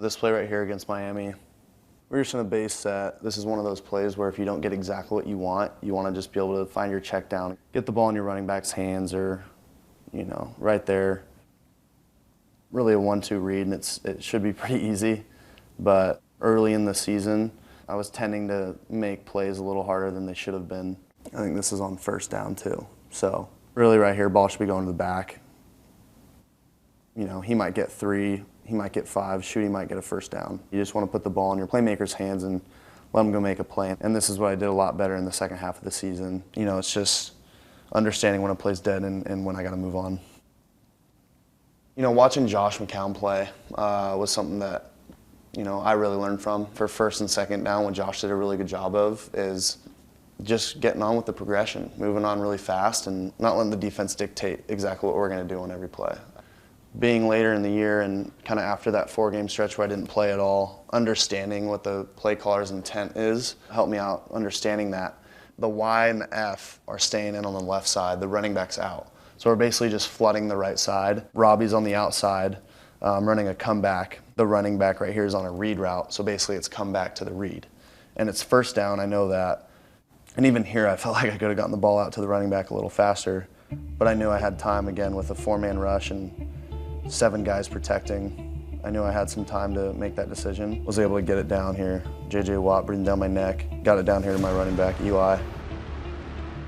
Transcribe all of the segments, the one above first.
This play right here against Miami, we're just in a base set. This is one of those plays where if you don't get exactly what you want to just be able to find your check down, get the ball in your running back's hands or, you know, right there. Really a 1-2 read, and it should be pretty easy. But early in the season, I was tending to make plays a little harder than they should have been. I think this is on first down too. So really right here, ball should be going to the back. You know, he might get 3, he might get 5, shoot, he might get a first down. You just want to put the ball in your playmaker's hands and let him go make a play. And this is what I did a lot better in the second half of the season. You know, it's just understanding when a play's dead and when I got to move on. You know, watching Josh McCown play was something that, you know, I really learned from. For first and second down, what Josh did a really good job of is just getting on with the progression, moving on really fast and not letting the defense dictate exactly what we're going to do on every play. Being later in the year and kind of after that 4-game stretch where I didn't play at all, understanding what the play caller's intent is helped me out understanding that the Y and the F are staying in on the left side, the running back's out. So we're basically just flooding the right side. Robbie's on the outside, running a comeback. The running back right here is on a read route, so basically it's come back to the read. And it's first down, I know that. And even here, I felt like I could have gotten the ball out to the running back a little faster, but I knew I had time again with a 4-man rush and 7 guys protecting. I knew I had some time to make that decision. Was able to get it down here. J.J. Watt breathing down my neck. Got it down here to my running back, Eli.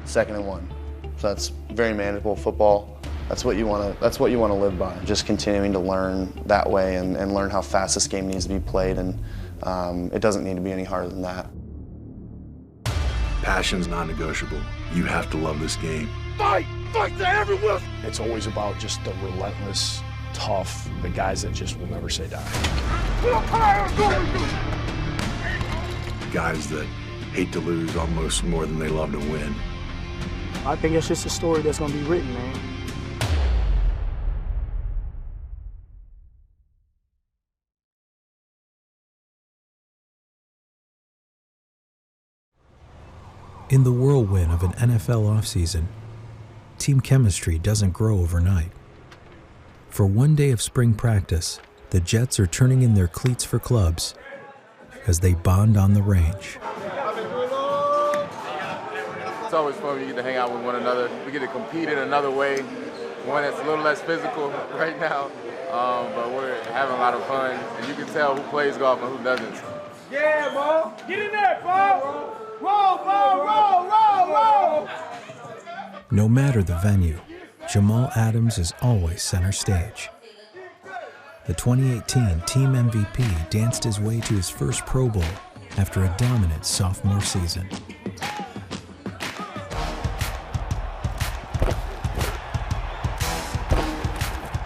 2nd and 1. So that's very manageable football. That's what you want to live by. Just continuing to learn that way and learn how fast this game needs to be played, and it doesn't need to be any harder than that. Passion's non-negotiable. You have to love this game. Fight! Fight to everyone! It's always about just the relentless, tough, the guys that just will never say die. Guys that hate to lose almost more than they love to win. I think it's just a story that's going to be written, man. In the whirlwind of an NFL offseason, team chemistry doesn't grow overnight. For one day of spring practice, the Jets are turning in their cleats for clubs as they bond on the range. It's always fun when you get to hang out with one another. We get to compete in another way, one that's a little less physical right now, but we're having a lot of fun, and you can tell who plays golf and who doesn't. Yeah, Bo! Get in there, Bo! Roll, Bo! Roll, roll, roll! No matter the venue, Jamal Adams is always center stage. The 2018 team MVP danced his way to his first Pro Bowl after a dominant sophomore season.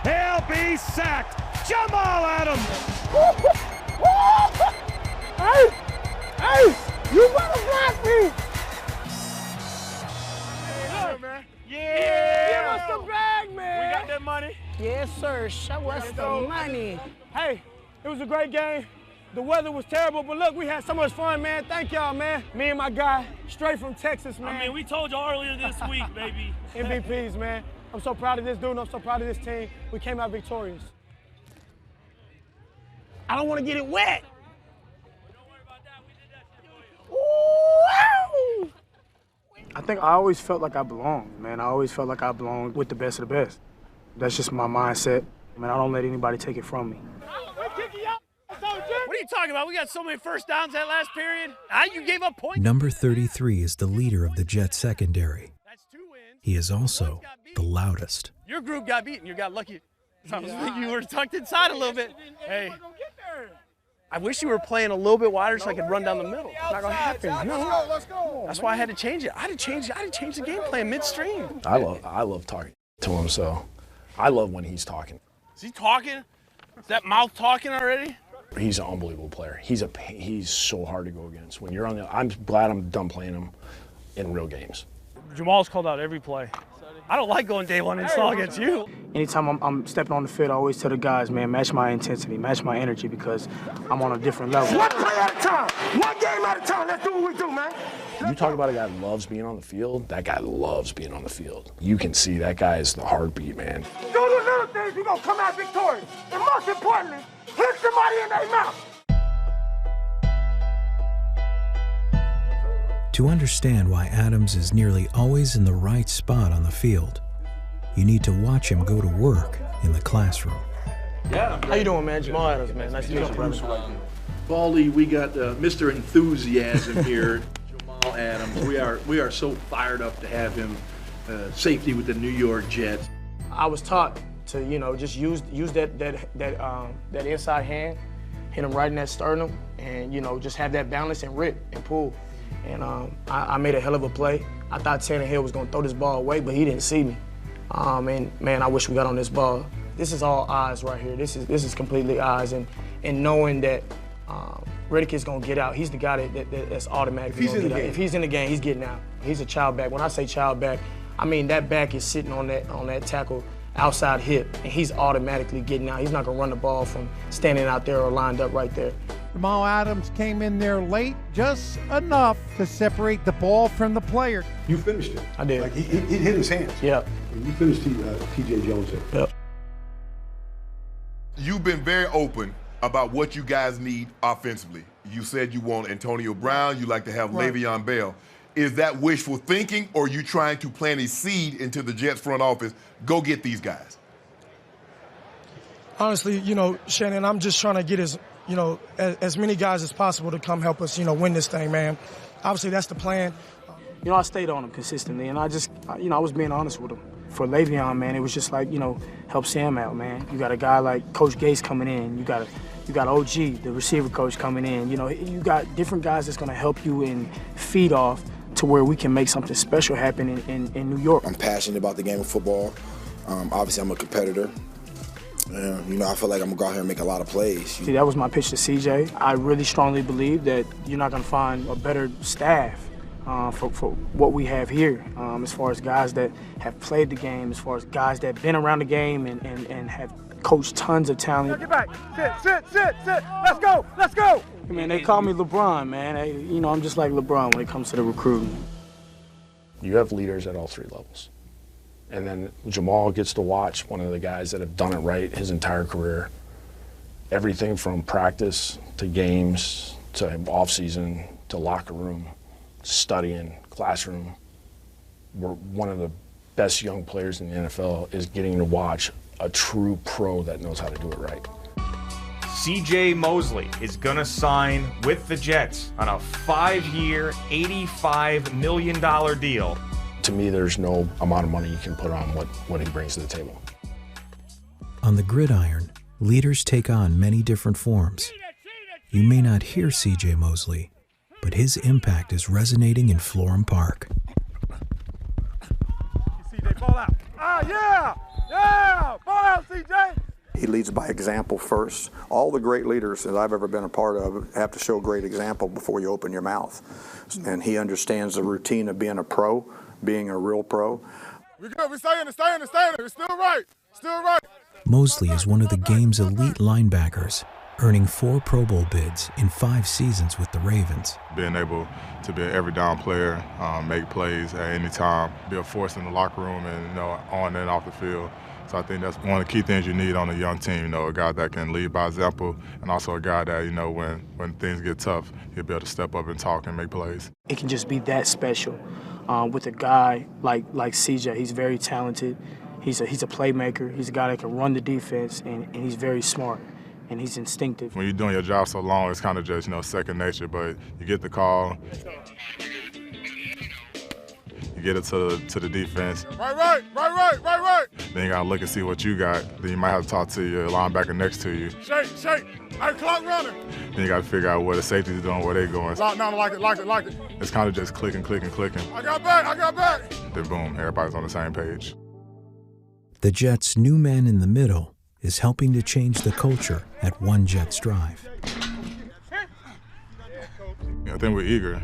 He'll be sacked! Jamal Adams! Hey! Hey! You better block me! Yeah! Give us the bag, man! We got that money? Yes, sir. Show us the money. Hey, it was a great game. The weather was terrible, but look, we had so much fun, man. Thank y'all, man. Me and my guy, straight from Texas, man. I mean, we told y'all earlier this week, baby. MVPs, man. I'm so proud of this dude, and I'm so proud of this team. We came out victorious. I don't want to get it wet. Don't worry about that. We did that shit for you. I think I always felt like I belonged, man. I always felt like I belonged with the best of the best. That's just my mindset. Man, I don't let anybody take it from me. What are you talking about? We got so many first downs that last period. You gave up points. Number 33 is the leader of the Jets secondary. That's 2 wins. He is also the loudest. Your group got beaten. You got lucky. You were tucked inside a little bit. Hey. I wish you were playing a little bit wider so I could run down the middle. It's not gonna happen. No. Let's go. That's why I had to change it. I had to change the game plan midstream. I love talking to him, so I love when he's talking. Is he talking? Is that mouth talking already? He's an unbelievable player. He's so hard to go against. When you're on the, I'm glad I'm done playing him in real games. Jamal's called out every play. I don't like going day one install against you. Anytime I'm stepping on the field, I always tell the guys, man, match my intensity, match my energy, because I'm on a different level. One play at a time, one game at a time. Let's do what we do, man. You talk about a guy that loves being on the field, that guy loves being on the field. You can see that guy is the heartbeat, man. Do the little things, we're gonna come out victorious. And most importantly, punch somebody in their mouth. To understand why Adams is nearly always in the right spot on the field, you need to watch him go to work in the classroom. Yeah. How you doing, man? Jamal Adams, man. Nice to meet you, brother. Baldy, we got Mr. Enthusiasm here, Jamal Adams. We are so fired up to have him safety with the New York Jets. I was taught to, just use that inside hand, hit him right in that sternum, and just have that balance and rip and pull. And I made a hell of a play. I thought Tannehill was gonna throw this ball away, but he didn't see me. And man, I wish we got on this ball. This is all eyes right here. This is completely eyes, and knowing that Reddick is gonna get out. He's the guy that's automatically gonna get out. If he's in the game, he's getting out. He's a child back. When I say child back, I mean that back is sitting on that tackle outside hip, and he's automatically getting out. He's not gonna run the ball from standing out there or lined up right there. Jamal Adams came in there late, just enough to separate the ball from the player. You finished it. I did. Like he hit his hands. Yep. And you finished T.J. Jones hit. Yep. You've been very open about what you guys need offensively. You said you want Antonio Brown, you like to have Le'Veon Bell. Is that wishful thinking, or are you trying to plant a seed into the Jets front office? Go get these guys. Honestly, Shannon, I'm just trying to get as many guys as possible to come help us, win this thing, man. Obviously, that's the plan. I stayed on him consistently, and I was being honest with him. For Le'Veon, man, it was just like, help Sam out, man. You got a guy like Coach Gates coming in. You got OG, the receiver coach, coming in. You got different guys that's going to help you and feed off to where we can make something special happen in New York. I'm passionate about the game of football. Obviously, I'm a competitor. I feel like I'm going to go out here and make a lot of plays. See, that was my pitch to CJ. I really strongly believe that you're not going to find a better staff for what we have here, as far as guys that have played the game, as far as guys that have been around the game and have coached tons of talent. Get back. Sit. Let's go. Man, they call me LeBron, man. I'm just like LeBron when it comes to the recruiting. You have leaders at all three levels. And then Jamal gets to watch one of the guys that have done it right his entire career. Everything from practice to games to off-season to locker room, studying, classroom. We're one of the best young players in the NFL is getting to watch a true pro that knows how to do it right. C.J. Mosley is going to sign with the Jets on a 5-year, $85 million deal. To me, there's no amount of money you can put on what he brings to the table. On the gridiron, leaders take on many different forms. You may not hear C.J. Mosley, but his impact is resonating in Florham Park. C.J., ball out. Yeah! Ball out, C.J.! He leads by example first. All the great leaders that I've ever been a part of have to show a great example before you open your mouth. And he understands the routine of being a pro, being a real pro. We're good. We're staying. It's still right. Mosley is one of the game's elite linebackers, earning 4 Pro Bowl bids in 5 seasons with the Ravens. Being able to be an every down player, make plays at any time, be a force in the locker room and on and off the field. So I think that's one of the key things you need on a young team, a guy that can lead by example, and also a guy that, when things get tough, he'll be able to step up and talk and make plays. It can just be that special with a guy like CJ. He's very talented. He's a playmaker. He's a guy that can run the defense, and he's very smart, and he's instinctive. When you're doing your job so long, it's kind of just, second nature, but you get the call. You get it to the defense. Right. Then you got to look and see what you got. Then you might have to talk to your linebacker next to you. Shake. Hey, clock running. Then you got to figure out where the safety's doing, where they're going. Lock down, like it. It's kind of just clicking. I got back. Then boom, everybody's on the same page. The Jets' new man in the middle is helping to change the culture at One Jets Drive. I think we're eager,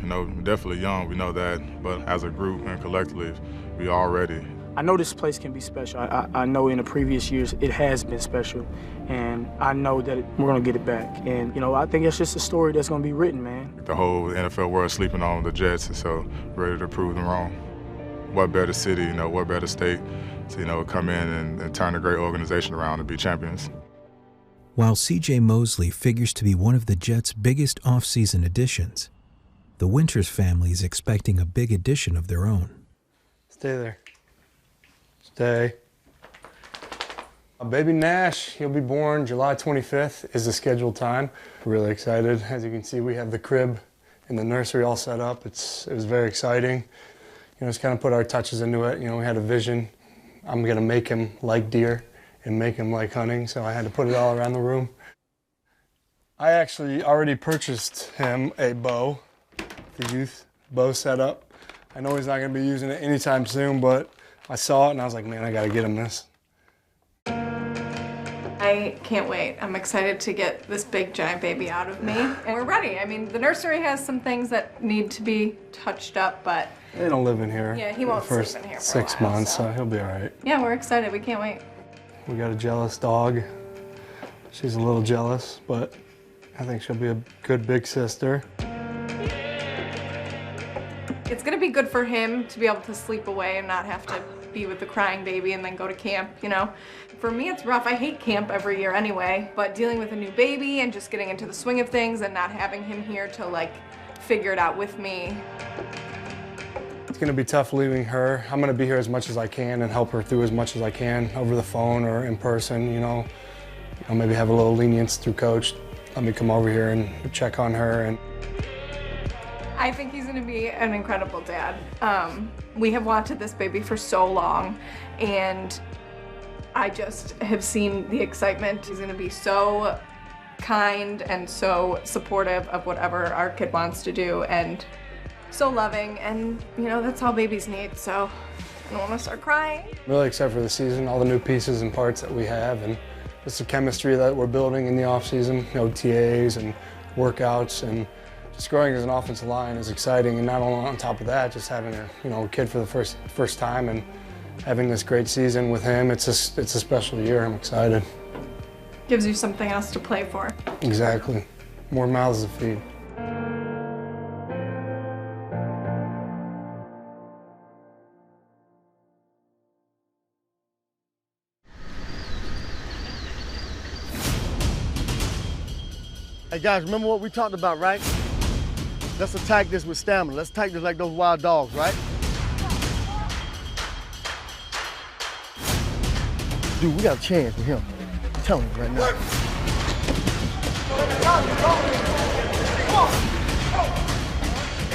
definitely young, we know that, but as a group and collectively, we are ready. I know this place can be special. I know in the previous years it has been special, and I know that we're going to get it back. And, I think it's just a story that's going to be written, man. The whole NFL world sleeping on the Jets, so ready to prove them wrong. What better city, what better state to, come in and turn a great organization around and be champions. While C.J. Mosley figures to be one of the Jets' biggest offseason additions, the Winters family is expecting a big addition of their own. Stay there. Stay. Baby Nash, he'll be born July 25th is the scheduled time. We're really excited. As you can see, we have the crib and the nursery all set up. It was very exciting. Just kind of put our touches into it. We had a vision. I'm gonna make him like deer and make him like hunting, so I had to put it all around the room. I actually already purchased him a bow, the youth bow setup. I know he's not gonna be using it anytime soon, but I saw it and I was like, man, I gotta get him this. I can't wait. I'm excited to get this big giant baby out of me. And we're ready. I mean, the nursery has some things that need to be touched up, but... They don't live in here. Yeah, he won't for sleep in here for 6 a while, months, so he'll be all right. Yeah, we're excited. We can't wait. We got a jealous dog. She's a little jealous, but I think she'll be a good big sister. It's gonna be good for him to be able to sleep away and not have to be with the crying baby and then go to camp, For me, it's rough. I hate camp every year anyway, but dealing with a new baby and just getting into the swing of things and not having him here to figure it out with me. It's gonna be tough leaving her. I'm gonna be here as much as I can and help her through as much as I can over the phone or in person, I'll maybe have a little lenience through coach. Let me come over here and check on her. And I think he's gonna be an incredible dad. We have wanted this baby for so long, and I just have seen the excitement. He's gonna be so kind and so supportive of whatever our kid wants to do, and so loving, and that's all babies need, so I don't wanna start crying. I'm really excited for the season, all the new pieces and parts that we have, and just the chemistry that we're building in the off-season, OTAs and workouts, and just growing as an offensive line is exciting, and not only on top of that, just having a kid for the first time and having this great season with him. It's a special year. I'm excited. Gives you something else to play for. Exactly. More mouths to feed. Hey guys, remember what we talked about, right? Let's attack this with stamina. Let's attack this like those wild dogs, right? Dude, we got a chance with him. I'm telling you right now.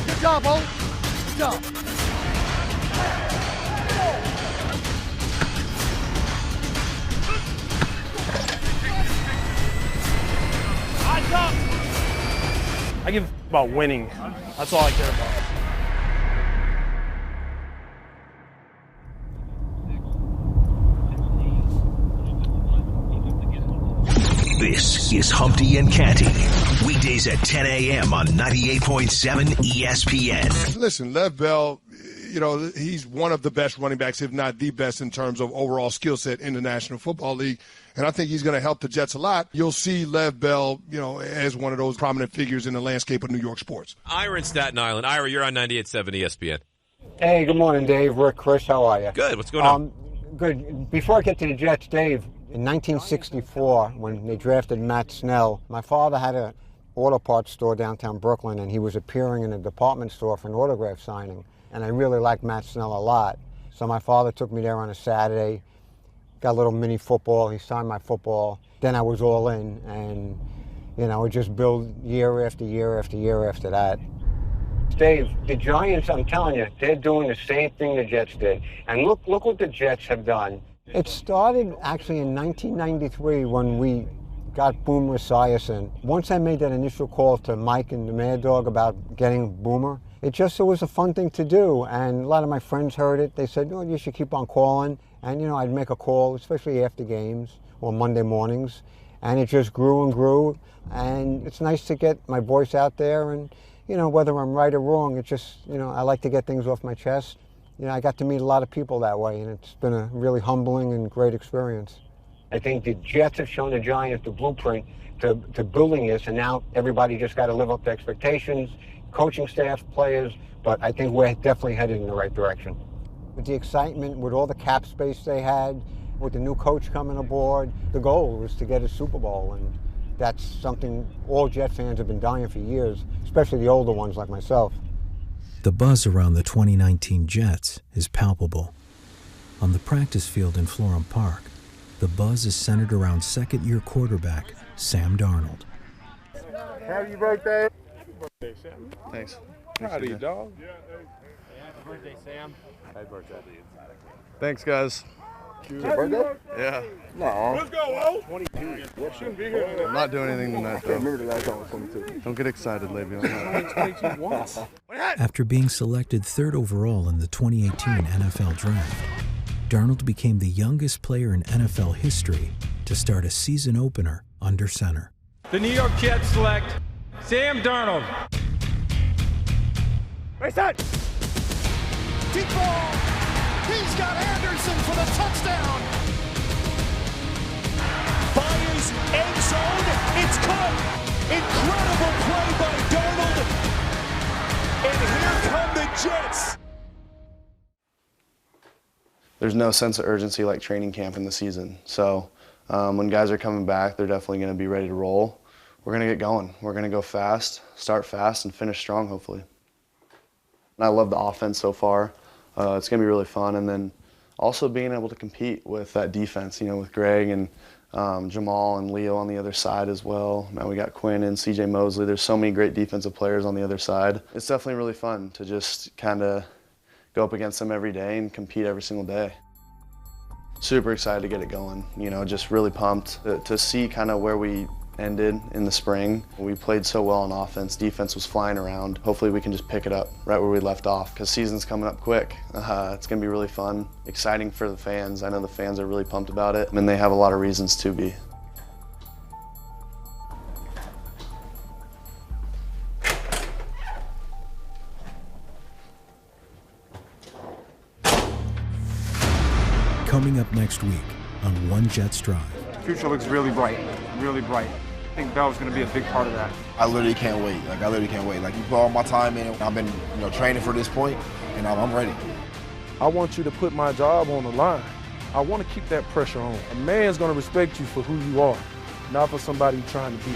Good job, Bo. Good job. I give about winning. That's all I care about. This is Humpty and Canty. Weekdays at 10 a.m. on 98.7 ESPN. Listen, Lev Bell, he's one of the best running backs, if not the best, in terms of overall skill set in the National Football League. And I think he's going to help the Jets a lot. You'll see Lev Bell, as one of those prominent figures in the landscape of New York sports. Ira in Staten Island. Ira, you're on 98.7 ESPN. Hey, good morning, Dave. Rick, Chris, how are you? Good. What's going on? Good. Before I get to the Jets, Dave, in 1964, when they drafted Matt Snell, my father had an auto parts store downtown Brooklyn, and he was appearing in a department store for an autograph signing. And I really liked Matt Snell a lot. So my father took me there on a Saturday, got a little mini football, he signed my football. Then I was all in, and, it just built year after year after year after that. Dave, the Giants, I'm telling you, they're doing the same thing the Jets did. And look what the Jets have done. It started actually in 1993 when we got Boomer Esiason. Once I made that initial call to Mike and the Mad Dog about getting Boomer, it was a fun thing to do. And a lot of my friends heard it. They said, you should keep on calling. And, I'd make a call, especially after games or Monday mornings. And it just grew and grew. And it's nice to get my voice out there. And, whether I'm right or wrong, it just, I like to get things off my chest. I got to meet a lot of people that way, and it's been a really humbling and great experience. I think the Jets have shown the Giants the blueprint to building this, and now everybody just got to live up to expectations, coaching staff, players, but I think we're definitely headed in the right direction. With the excitement, with all the cap space they had, With the new coach coming aboard, the goal was to get a Super Bowl, and that's something all Jet fans have been dying for years, especially the older ones like myself. The buzz around the 2019 Jets is palpable. On the practice field in Florham Park, the buzz is centered around second-year quarterback Sam Darnold. Happy birthday. Happy birthday, Sam. Thanks. Proud of you, dog. Happy birthday, Sam. Happy birthday. Thanks, guys. Your birthday? Yeah. No. Let's go, 22. Shouldn't be here. I'm not doing anything tonight, though. Remember the last time I was 22. Don't get excited, Le'Veon. 22 once. After being selected third overall in the 2018 NFL Draft, Darnold became the youngest player in NFL history to start a season opener under center. The New York Jets select Sam Darnold. Race that! Deep ball. He's got Anderson for the touchdown. Fires end zone. It's caught. Incredible play by Darnold. And here come the Jets. There's no sense of urgency like training camp in the season. So when guys are coming back, they're definitely going to be ready to roll. We're going to get going. We're going to go fast, start fast, and finish strong, hopefully. And I love the offense so far. It's going to be really fun. And then also being able to compete with that defense, you know, with GREGG and Jamal and Leo on the other side as well. Now we got Quinn and CJ Mosley. There's so many great defensive players on the other side. It's definitely really fun to just kind of go up against them every day and compete every single day. Super excited to get it going. You know, just really pumped to see kind of where we ended in the spring. We played so well on offense. Defense was flying around. Hopefully we can just pick it up right where we left off because season's coming up quick. It's going to be really fun, exciting for the fans. I know the fans are really pumped about it, and they have a lot of reasons to be. Coming up next week on One Jets Drive. Future looks really bright, really bright. I think Bell's going to be a big part of that. I literally can't wait. I literally can't wait. You put all my time in. I've been, training for this point, and I'm ready. I want you to put my job on the line. I want to keep that pressure on. A man's going to respect you for who you are, not for somebody you're trying to be.